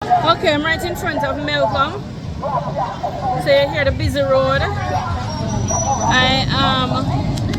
Okay, I'm right in front of Melcom. So you hear the busy road. I am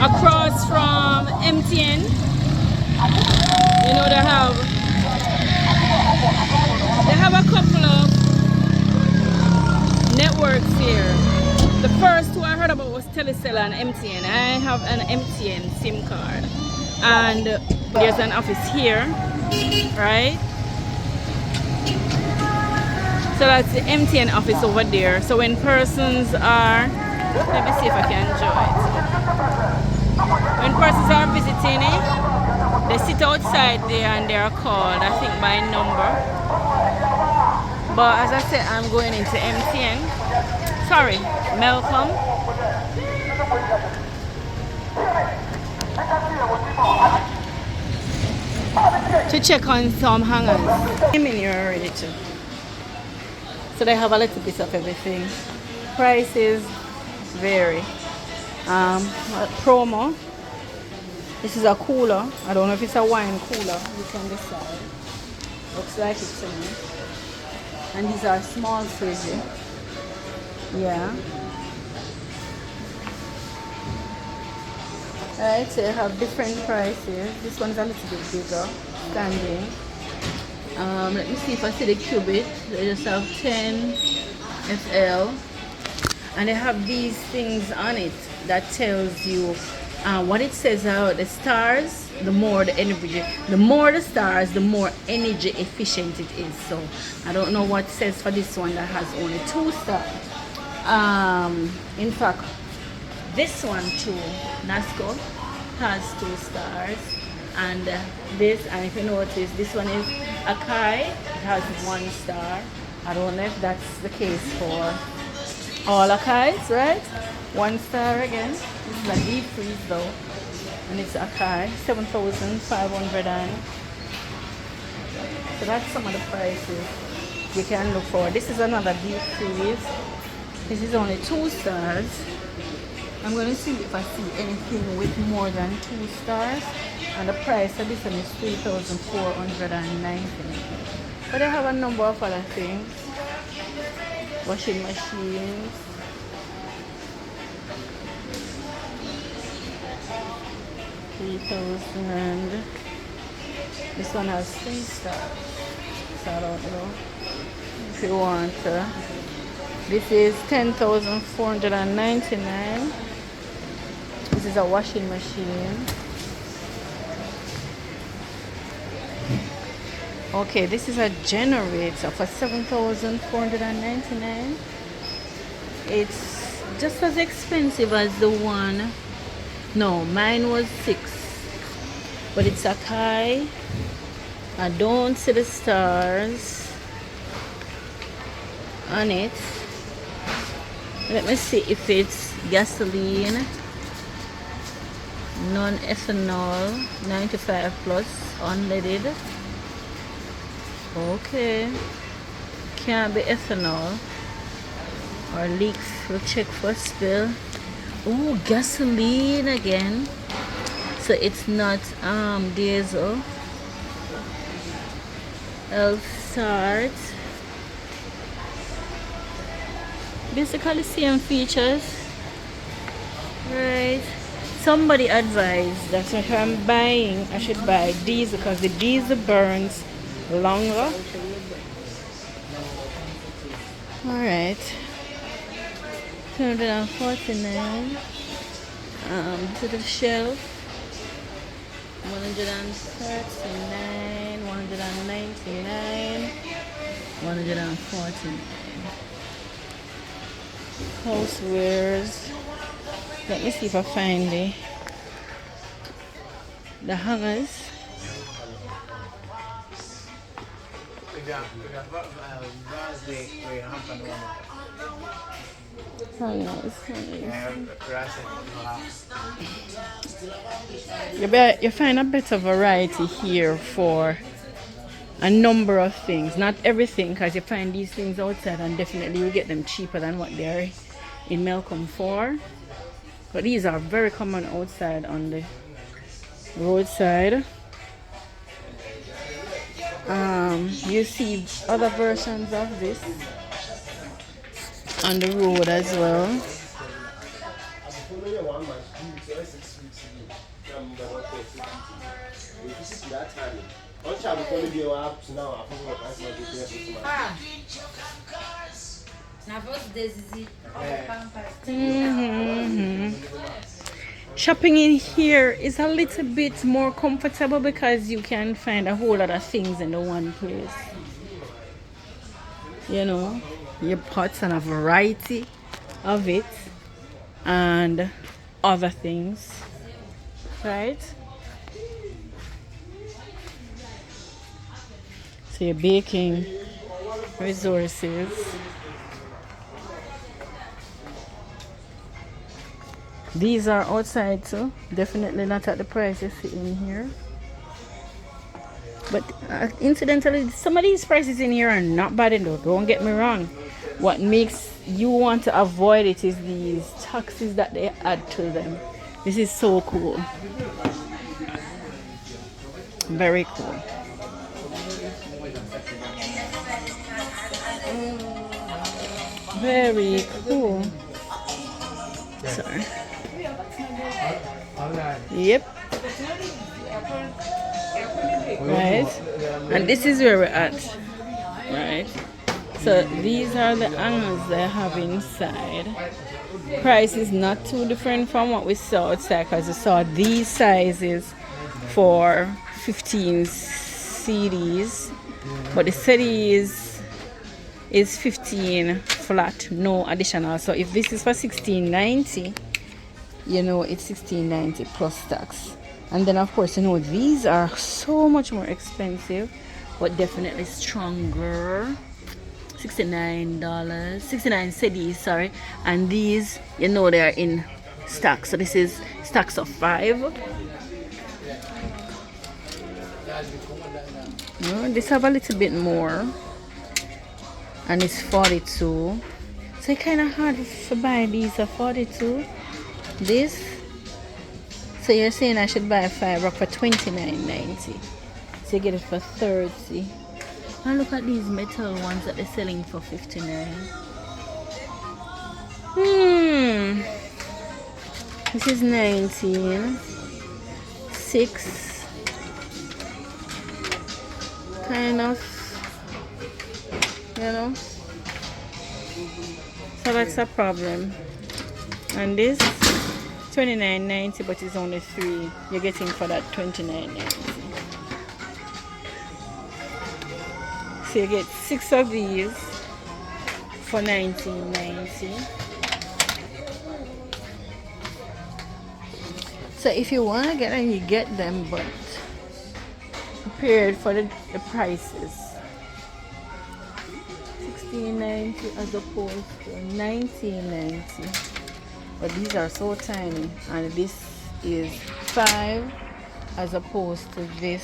across from MTN. You know they have a couple of networks here. The first two I heard about was Telecel and MTN. I have an MTN SIM card, and there's an office here, right? So that's the MTN office over there. So when persons are, let me see if I can join. When persons are visiting it, they sit outside there and they are called, I think, by number. But as I said, I'm going into MTN. Sorry, Melcom. To check on some hangers. I'm in here already too. So they have a little bit of everything. Prices vary. Promo. This is a cooler. I don't know if it's a wine cooler. You can decide. Looks like it to me. And these are small fridges. Yeah. Alright, so you have different prices. This one's a little bit bigger. Standing. Let me see if I see the cubit. They just have 10 FL. And they have these things on it that tells you what it says out. The stars, the more the energy. The more the stars, the more energy efficient it is. So I don't know what it says for this one that has only 2 stars. In fact, this one too, Nasco, has 2 stars. And this, and if you notice, this one is Akai. It has 1 star. I don't know if that's the case for all Akais, right? 1 star again. This is a deep freeze though, and it's Akai 7,500. So that's some of the prices you can look for. This is another deep freeze. This is only 2 stars. I'm going to see if I see anything with more than 2 stars. And the price of this one is 3,490. But they have a number of other things. Washing machines. $3,000. This one has 3 stars. So I don't know if you want. This is 10,499. This is a washing machine. Okay, this is a generator for 7,499. It's just as expensive as the one. No, mine was 6. But it's a Kai. I don't see the stars on it. Let me see if it's gasoline, non-ethanol, 95 plus, unleaded. Okay, can't be ethanol or leaks. We'll check for spill. Oh, gasoline again. So it's not diesel. Elf start. Basically same features, right? Somebody advised that if I'm buying, I should buy diesel because the diesel burns longer. All right, 249 to the shelf. 139, 199, 149. Housewares. Let me see if I find the hangers. You find a better variety here for a number of things. Not everything, because you find these things outside and definitely you get them cheaper than what they're in Melcom for. But these are very common outside on the roadside. You see other versions of this on the road as well. Mhm. Shopping in here is a little bit more comfortable because you can find a whole lot of things in the one place. You know, your pots and a variety of it and other things, right? So your baking resources. These are outside too. Definitely not at the price you see in here. But incidentally, some of these prices in here are not bad though. Don't get me wrong. What makes you want to avoid it is these taxes that they add to them. This is so cool. Very cool. Very cool. Sorry. Yep. Right. And this is where we're at. Right. So these are the angles they have inside. Price is not too different from what we saw outside because we saw these sizes for 15 CDs. But the city is 15 flat, no additional. So if this is for 16.90, you know it's 16.90 plus tax. And then of course, you know, these are so much more expensive but definitely stronger. $69, 69 cedis, sorry. And these, you know, they are in stacks. So this is stacks of 5. This have a little bit more. And it's 42. So it's kind of hard to buy these at 42. This. So you're saying I should buy 5 for $29.90. So you get it for 30. And look at these metal ones that they're selling for 59. This is 19. 6. Kind of. You know, so that's a problem. And this $29.90, but it's only 3. You're getting for that $29.90. So you get 6 of these for $19.90. So if you want to get them, you get them, but prepared for the prices. $16.90 as opposed to $19.90. But these are so tiny, and this is 5 as opposed to this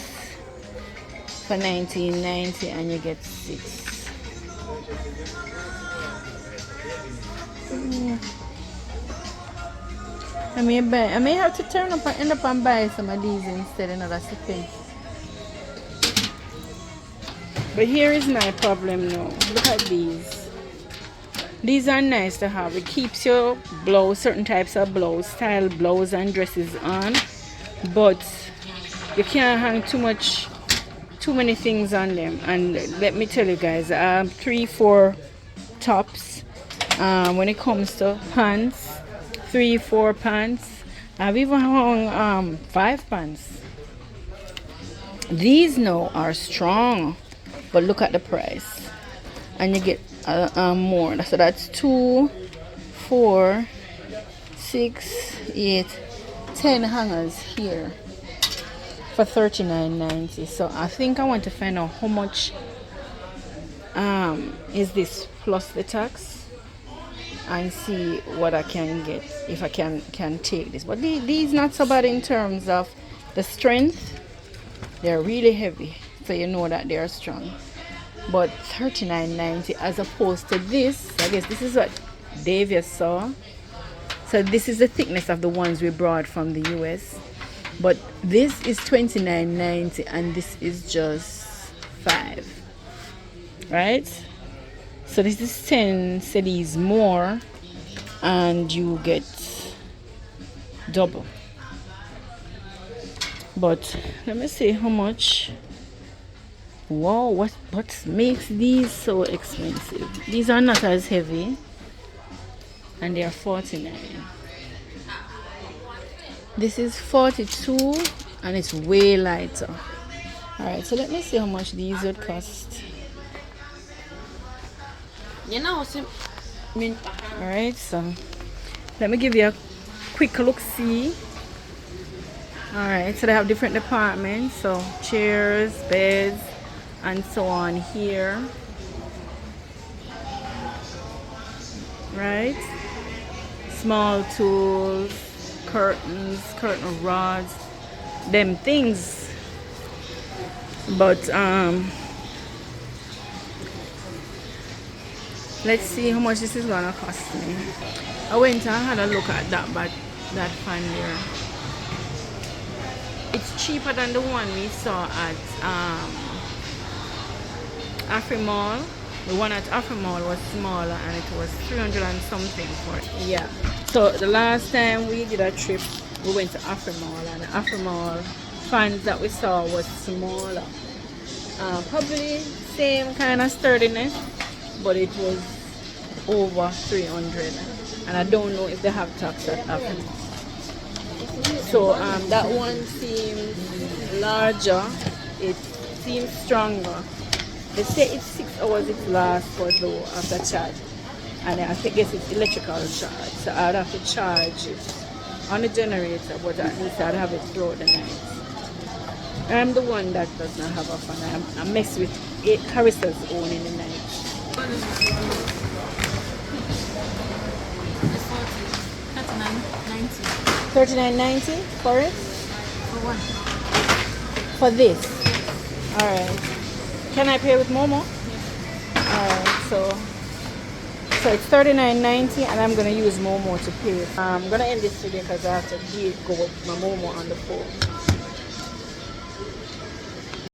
for $19.90, and you get 6. I may have to turn up and end up and buy some of these instead, and that's the thing. But here is my problem now. Look at these. These are nice to have. It keeps your blouse, certain types of blouse, style blouse and dresses on. But you can't hang too many things on them. And let me tell you guys, 3-4 tops. When it comes to pants, 3-4 pants. I've even hung 5 pants. These now are strong. But look at the price, and you get more. So that's 2, 4, 6, 8, 10 hangers here for $39.90. So I think I want to find out how much is this plus the tax, and see what I can get, if I can take this. But these not so bad in terms of the strength. They're really heavy, so you know that they are strong. But $39.90 as opposed to this, I guess this is what Davia saw. So this is the thickness of the ones we brought from the US. But this is $29.90, and this is just $1.5, right? So this is 10 cedis more, and you get double. But let me see how much. Wow, what makes these so expensive? These are not as heavy, and they are 49. This is 42, and it's way lighter. All right, so let me see how much these would cost. You know, All right, so let me give you a quick look see. All right, so they have different departments, so chairs, beds, and so on here, right? Small tools, curtains, curtain rods, them things. But let's see how much this is gonna cost me. I went and had a look at that fan there. It's cheaper than the one we saw at Afrimall. The one at Afrimall was smaller, and it was 300 and something for it. Yeah. So the last time we did a trip, we went to Afrimall, and the Afrimall fans that we saw was smaller. Probably same kind of sturdiness, but it was over 300, and I don't know if they have tax at Afrimall. So that one seems larger. It seems stronger. They say it's 6 hours it lasts for though after charge, and I guess it's electrical charge. So I'd have to charge it on the generator, but at least I'd have it throughout the night. I'm the one that does not have a fan. I mess with Carissa's own in the night. $39.90 for it? For what? For this. Alright. Can I pay with Momo? Yes. Alright, so it's $39.90, and I'm gonna use Momo to pay. I'm gonna end this video because I have to go with my Momo on the phone.